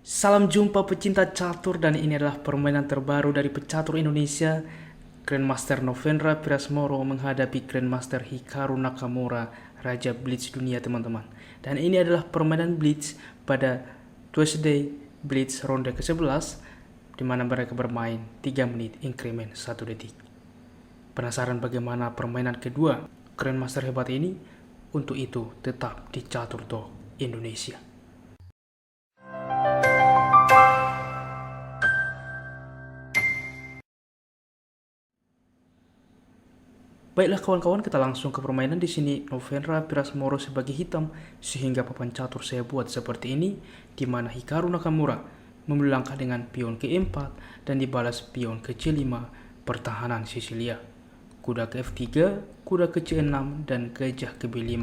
Salam jumpa pecinta catur, dan ini adalah permainan terbaru dari pecatur Indonesia. Grandmaster Novendra Pirasmoro menghadapi Grandmaster Hikaru Nakamura, Raja Blitz dunia teman-teman. Dan ini adalah permainan Blitz pada Tuesday Blitz ronde ke-11, di mana mereka bermain 3 menit increment 1 detik. Penasaran bagaimana permainan kedua Grandmaster hebat ini? Untuk itu tetap di Catur Talk Indonesia. Baiklah kawan-kawan, kita langsung ke permainan. Di sini Novendra Pirasmoro sebagai hitam, sehingga papan catur saya buat seperti ini, di mana Hikaru Nakamura memilih langkah dengan pion ke 4 dan dibalas pion ke C5 pertahanan Sisilia, kuda ke F3, kuda ke C6 dan gajah ke B5,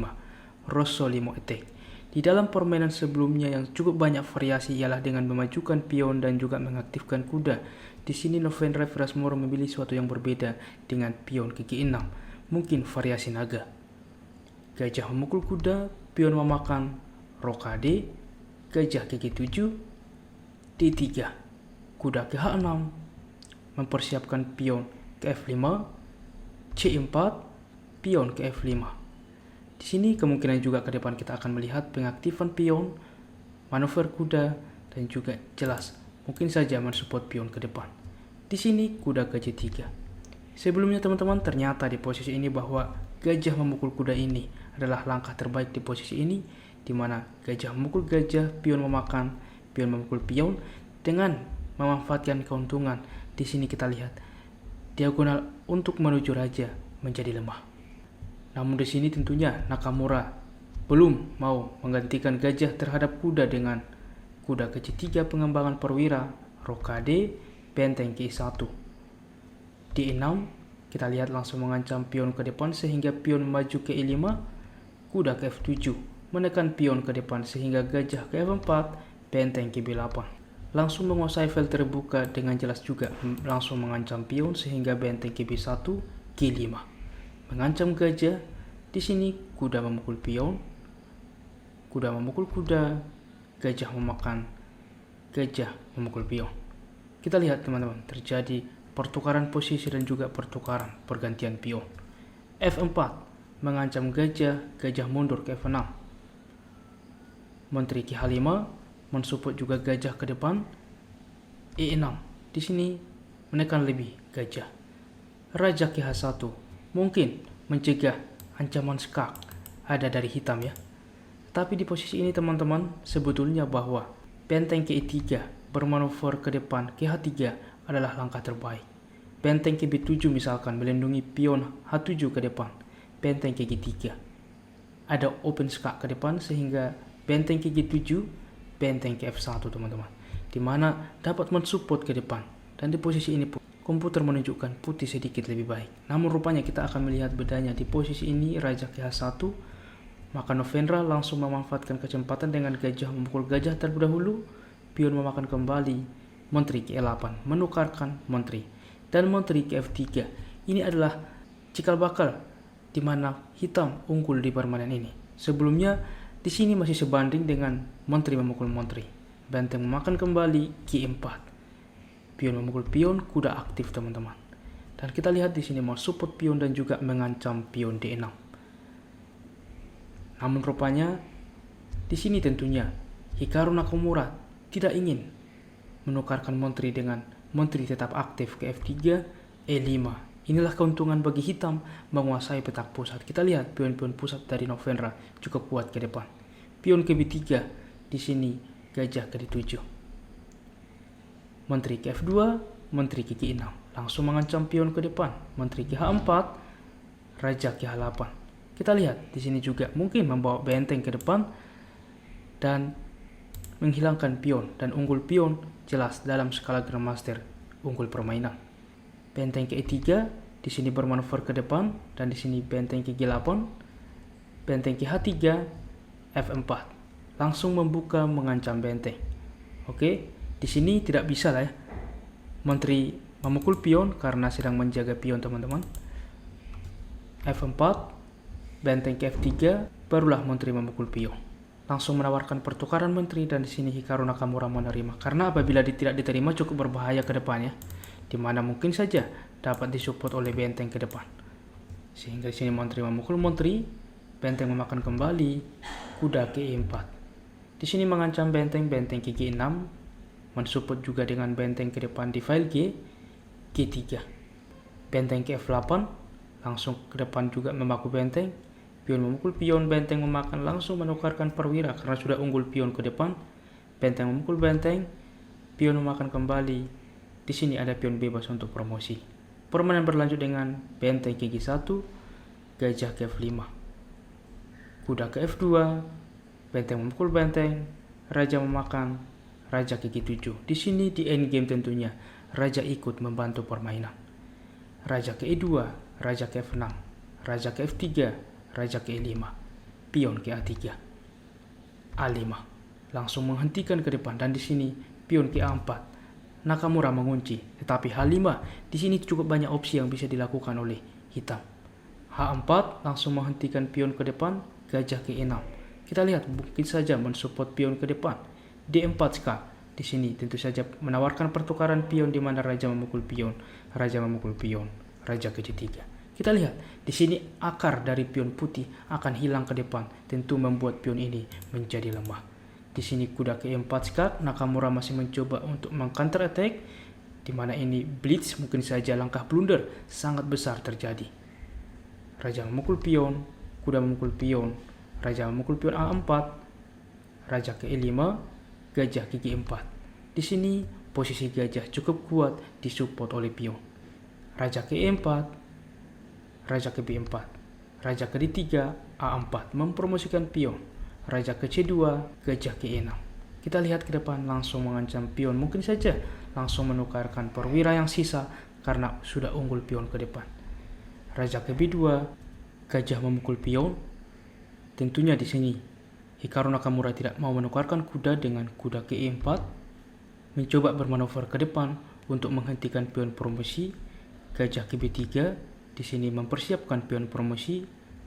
Rosso Limo attack. Di dalam permainan sebelumnya yang cukup banyak variasi ialah dengan memajukan pion dan juga mengaktifkan kuda. Di sini Novendra Pirasmoro memilih sesuatu yang berbeda dengan pion ke G6. Mungkin variasi naga. Gajah memukul kuda, pion memakan, rokade, gajah ke G7, D3, kuda ke H6, mempersiapkan pion ke F5, C4, pion ke F5. Di sini kemungkinan juga ke depan kita akan melihat pengaktifan pion, manuver kuda, dan juga jelas mungkin saja mensupport pion ke depan. Di sini kuda ke G3. Sebelumnya teman-teman, ternyata di posisi ini bahwa gajah memukul kuda ini adalah langkah terbaik di posisi ini, di mana gajah memukul gajah, pion memakan, pion memukul pion dengan memanfaatkan keuntungan. Di sini kita lihat diagonal untuk menuju raja menjadi lemah. Namun di sini tentunya Nakamura belum mau menggantikan gajah terhadap kuda dengan kuda ke C3 pengembangan perwira, rokade, benteng ke I1. D6, kita lihat langsung mengancam pion ke depan sehingga pion maju ke E5, kuda ke F7, menekan pion ke depan sehingga gajah ke F4, benteng ke B8. Langsung menguasai file terbuka dengan jelas juga, langsung mengancam pion sehingga benteng ke B1, G5. Mengancam gajah, di sini kuda memukul pion, kuda memukul kuda, gajah memakan, gajah memukul pion. Kita lihat teman-teman, terjadi pertukaran posisi dan juga pertukaran pergantian pion. F4 mengancam gajah, gajah mundur ke F6. Menteri ke H5 mensupport juga gajah ke depan. E6 di sini menekan lebih gajah. Raja ke H1 mungkin mencegah ancaman skak ada dari hitam ya. Tapi di posisi ini teman-teman, sebetulnya bahwa benteng ke E3 bermanuver ke depan ke H3 adalah langkah terbaik. Benteng ke B7 misalkan melindungi pion H7 ke depan, benteng ke G3. Ada open skak ke depan sehingga benteng ke G7, benteng ke F1 teman-teman, di mana dapat mensupport ke depan. Dan di posisi ini komputer menunjukkan putih sedikit lebih baik. Namun rupanya kita akan melihat bedanya di posisi ini raja ke H1, maka Novendra langsung memanfaatkan kecepatan dengan gajah memukul gajah terlebih dahulu, pion memakan kembali, menteri ke E8 menukarkan menteri, dan menteri ke F3. Ini adalah cikal bakal di mana hitam unggul di permainan ini. Sebelumnya di sini masih sebanding dengan menteri memukul menteri, benteng memakan kembali, G4, pion memukul pion, kuda aktif teman-teman. Dan kita lihat di sini mau support pion dan juga mengancam pion D6. Namun rupanya di sini tentunya Hikaru Nakamura tidak ingin menukarkan menteri dengan menteri tetap aktif ke F3, E5. Inilah keuntungan bagi hitam menguasai petak pusat. Kita lihat pion-pion pusat dari Novendra cukup kuat ke depan. Pion ke B3, di sini gajah ke D7. Menteri ke F2, menteri ke G6. Langsung mengancam pion ke depan. Menteri ke H4, raja ke H8. Kita lihat di sini juga mungkin membawa benteng ke depan dan menghilangkan pion, dan unggul pion jelas dalam skala Grandmaster unggul permainan. Benteng ke E3 di sini bermanuver ke depan, dan di sini benteng ke G8, benteng ke H3, F4 langsung membuka mengancam benteng. Oke, di sini tidak bisa lah ya menteri memukul pion karena sedang menjaga pion teman-teman. F4, benteng ke F3, barulah menteri memukul pion. langsung menawarkan pertukaran menteri, dan di sini Hikaru Nakamura menerima. Karena apabila tidak diterima cukup berbahaya ke depannya, di mana mungkin saja dapat disupport oleh benteng ke depan. Sehingga di sini menteri memukul menteri, benteng memakan kembali, kuda ke E4. Di sini mengancam benteng ke G6, mensupport juga dengan benteng ke depan di file G3. Benteng ke F8, langsung ke depan juga memaku benteng, pion memukul pion, benteng memakan, langsung menukarkan perwira karena sudah unggul pion ke depan. Benteng memukul benteng, pion memakan kembali. Di sini ada pion bebas untuk promosi. Permainan berlanjut dengan benteng ke G1, gajah ke F5, kuda ke F2, benteng memukul benteng, raja memakan, raja ke G7. Di sini di endgame tentunya raja ikut membantu permainan. Raja ke E2, raja ke F6, raja ke F3, raja ke E5, pion ke A3, A5, langsung menghentikan ke depan, dan di sini pion ke A4. Nakamura mengunci, tetapi H5 di sini cukup banyak opsi yang bisa dilakukan oleh hitam. H4 langsung menghentikan pion ke depan, gajah ke E6. Kita lihat mungkin saja mensupport pion ke depan. D4 skak. Di sini tentu saja menawarkan pertukaran pion di mana raja memukul pion, raja ke G3. Kita lihat di sini akar dari pion putih akan hilang ke depan, tentu membuat pion ini menjadi lemah. Di sini kuda ke E4 skak, Nakamura masih mencoba untuk meng-counter attack, di mana ini blitz, mungkin saja langkah blunder sangat besar terjadi. Raja memukul pion, kuda memukul pion, raja memukul pion A4, raja ke E5, gajah ke G4. Di sini posisi gajah cukup kuat disupport oleh pion. Raja ke E4, raja ke B4, raja ke D3, A4 mempromosikan pion, raja ke C2, gajah ke E6. Kita lihat ke depan langsung mengancam pion, mungkin saja langsung menukarkan perwira yang sisa karena sudah unggul pion ke depan. Raja ke B2, gajah memukul pion. Tentunya di sini Hikaru Nakamura tidak mau menukarkan kuda dengan kuda ke E4, mencoba bermanuver ke depan untuk menghentikan pion promosi. Gajah ke B3, di sini mempersiapkan pion promosi.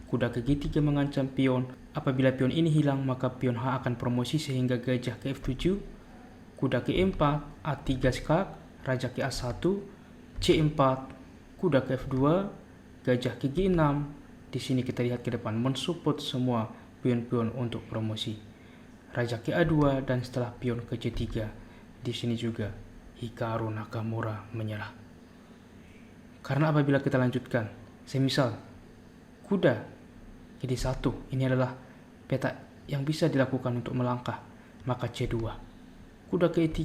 Kuda ke G3 mengancam pion. Apabila pion ini hilang, maka pion H akan promosi sehingga gajah ke F7, kuda ke E4, A3 skak, raja ke A1, C4, kuda ke F2, gajah ke G6. Di sini kita lihat ke depan mensupport semua pion-pion untuk promosi. Raja ke A2 dan setelah pion ke C3. Di sini juga Hikaru Nakamura menyerah. Karena apabila kita lanjutkan, semisal kuda ke D1, ini adalah peta yang bisa dilakukan untuk melangkah, maka C2. Kuda ke E3,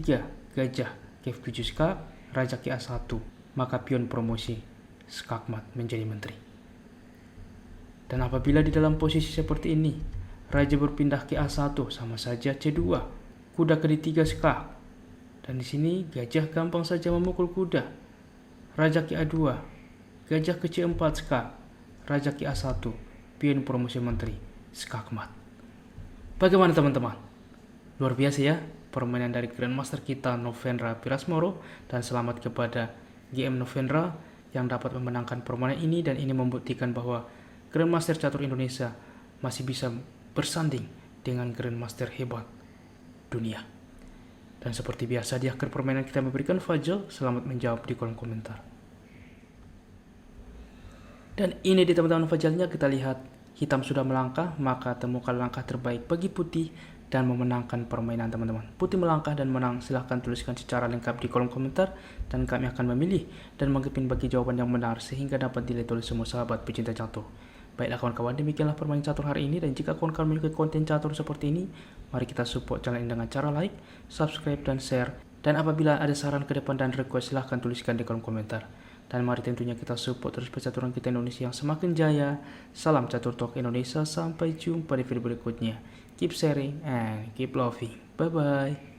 gajah ke F7 skak, raja ke A1, maka pion promosi skakmat menjadi menteri. Dan apabila di dalam posisi seperti ini, raja berpindah ke A1 sama saja C2, kuda ke D3 skak. Dan di sini gajah gampang saja memukul kuda. Raja ke A2, gajah ke C4 skak, raja ke A1, pion promosi menteri, skakmat. Bagaimana teman-teman? Luar biasa ya permainan dari Grandmaster kita Novendra Pirasmoro, dan selamat kepada GM Novendra yang dapat memenangkan permainan ini, dan ini membuktikan bahwa Grandmaster Catur Indonesia masih bisa bersanding dengan Grandmaster hebat dunia. Dan seperti biasa di akhir permainan kita memberikan Fajl, selamat menjawab di kolom komentar. Dan ini di teman-teman Fajlnya, kita lihat hitam sudah melangkah, maka temukan langkah terbaik bagi putih dan memenangkan permainan teman-teman. Putih melangkah dan menang, silahkan tuliskan secara lengkap di kolom komentar, dan kami akan memilih dan mengkepin bagi jawaban yang benar sehingga dapat dilihat oleh semua sahabat pecinta catur. Baiklah kawan-kawan, demikianlah permainan catur hari ini, dan jika kawan-kawan memiliki konten catur seperti ini, mari kita support channel ini dengan cara like, subscribe, dan share. Dan apabila ada saran ke depan dan request, silahkan tuliskan di kolom komentar. Dan mari tentunya kita support terus percaturan kita Indonesia yang semakin jaya. Salam Catur Talk Indonesia, sampai jumpa di video berikutnya. Keep sharing and keep loving. Bye-bye.